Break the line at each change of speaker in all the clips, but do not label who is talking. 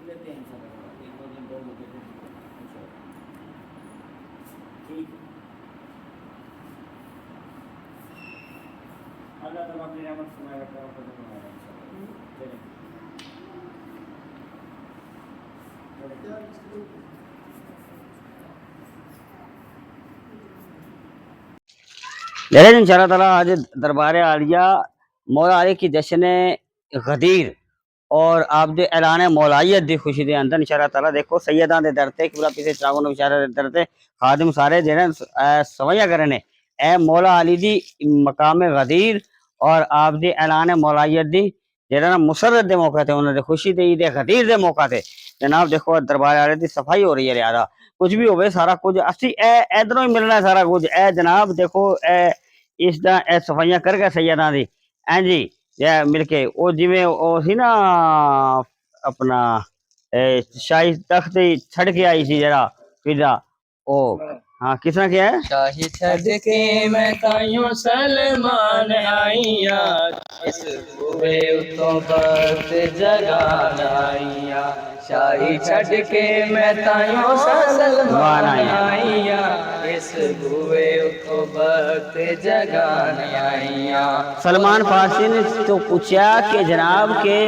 لیتے ہیں انشاءاللہ، ایک دو دن 2 بجے ٹھیک ہے۔ اللہ تعالیٰ اپنی رحمت سنائے رکھا ہے چلیں لیکن ان شاء اللہ تعالیٰ آج دربار عالیہ مولا علی کی جشن غدیر اور آپ دے اعلان مولائیت دی خوشی دے اندر ان شاء اللہ تعالیٰ دیکھو سیداں دے در تے قبلہ پیچھے چراغوں اشارہ دے در تے خادم سارے جڑے سویاں کرنے اے مولا علی دی مقام غدیر اور آپ دی اعلان مولائیت دی جڑا نا مسرت دے موقع تے انہاں دے خوشی دے عید غدیر دے موقع تے جناب دیکھو دربار عالیہ دی صفائی ہو رہی ہے لہذا کچھ بھی ہوئے سارا کچھ اسی اے ادھروں ہی ملنا ہے سارا کچھ اے جناب دیکھو اے اس دا اے صفائیاں کر کے سیداں دی ہیں جی مل کے او جویں او سی نا اپنا شاہی تخت چھڑ کے آئی سی جڑا فضا او ہاں کس طرح کیا ہے
شاہی چھڑ کے میں تائیوں سلمان آئیا اس بوئے اتوں بخت جگان آئیا شاہی چھڑ کے میں تائیوں سلمان آئیا اس بوئے اتوں بخت جگان آئیا۔
سلمان فارسی نے تو پوچھا کہ جناب کے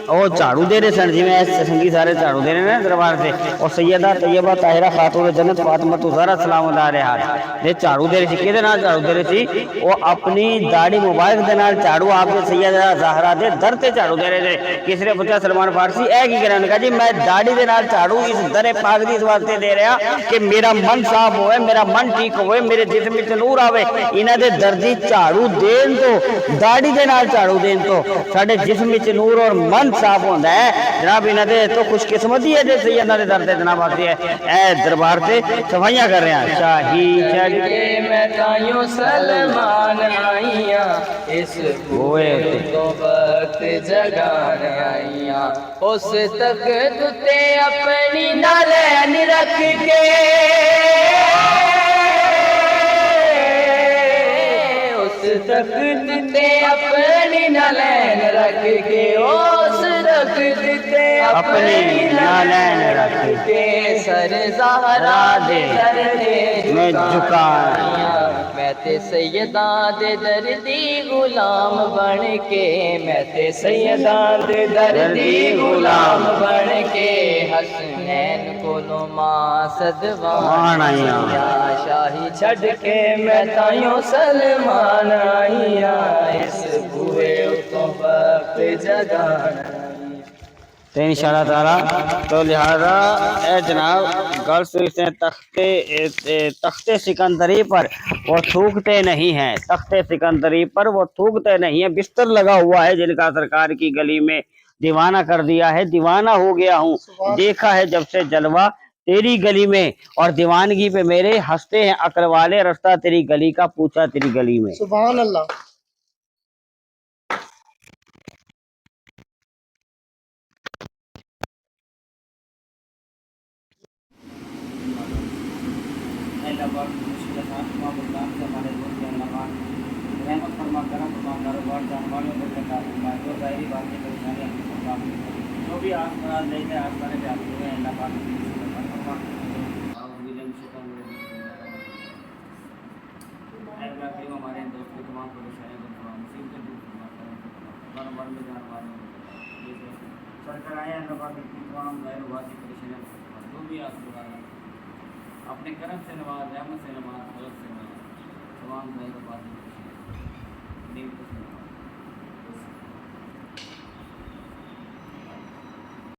وہ جھاڑو دے رہے سن جی میں سنگی سارے جھاڑو دے رہے ہیں دربار سے اور سیدہ طیبہ طاہرہ خاتون جنت فاطمہ زہرا سلام اللہ علیہا نے جھاڑو دے رہی سی کہدے نال جھاڑو دے رہی سی وہ اپنی داڑھی مبارک دے نال جھاڑو آپ دے سیدہ زہرا دے در تے جھاڑو دے رہے تھے کس نے پوچھا سلمان فارسی اے کی کرنے نے کہا جی میں داڑھی دے نال جھاڑو اس در پاک دی اس واسطے دے رہا کہ میرا من صاف ہوئے میرا من ٹھیک ہوئے میرے جسم وچ نور آوے انہاں دے دردی جھاڑو دین تو داڑھی دے نال جھاڑو دین تو ساڈے جسم وچ نور اور من صاف ہوندا ہے جناب انہاں دے تو خوش قسمتی ہے جے سیداں دے در تے جناب آتی ہے اے دربار تے صفائیاں کر رہے ہیں شاہی چھڑ
کے میں تائیوں سلمان آئیا اس بوئے تو وقت جگان آئیا اس تخت تے اپنی نالین رکھ کے اس تخت تے اپنی نالین رکھ کے اس تخت تے اپنی نالین رکھ کے سر زہرا دے در دے
میں جھکایا
میں تے سیداں دے دردی غلام بن کے میں تے سیداں دے دردی غلام بن کے حسنین کولوں ماں صدوان آئیا شاہی چھڑ کے میں تائیوں سلمان آئیا اس بوئے اتوں وقت جگان
تو انشاءاللہ تعالی تو لہذا اے جناب گل سوچتے ہیں تخت سکندری پر وہ تھوکتے نہیں ہیں تخت سکندری پر وہ تھوکتے نہیں ہیں بستر لگا ہوا ہے جن کا سرکار کی گلی میں دیوانہ کر دیا ہے دیوانہ ہو گیا ہوں دیکھا ہے جب سے جلوہ تیری گلی میں اور دیوانگی پہ میرے ہنستے ہیں عقل والے رستہ تیری گلی کا پوچھا تیری گلی میں
سبحان اللہ
رحمت فرما کرم فرما کاروبار جانواروں کو جو ظاہری باتیں پریشانیاں جو بھی آس مراد لے کے آس پانے پہ آپ ہوئے ہیں اللہ پاک ہمارے دوست کی تمام پریشانیوں کو تمام مصیبتیں دور فرما کرم کاروبار میں جانواروں سرکار آئے اللہ پاک کی تمام ظاہر باتیں پریشانیاں جو بھی آس مراد اپنے کرم سے نواز رحمت سے نواز حضرت سے نواز تمام ظاہر باتیں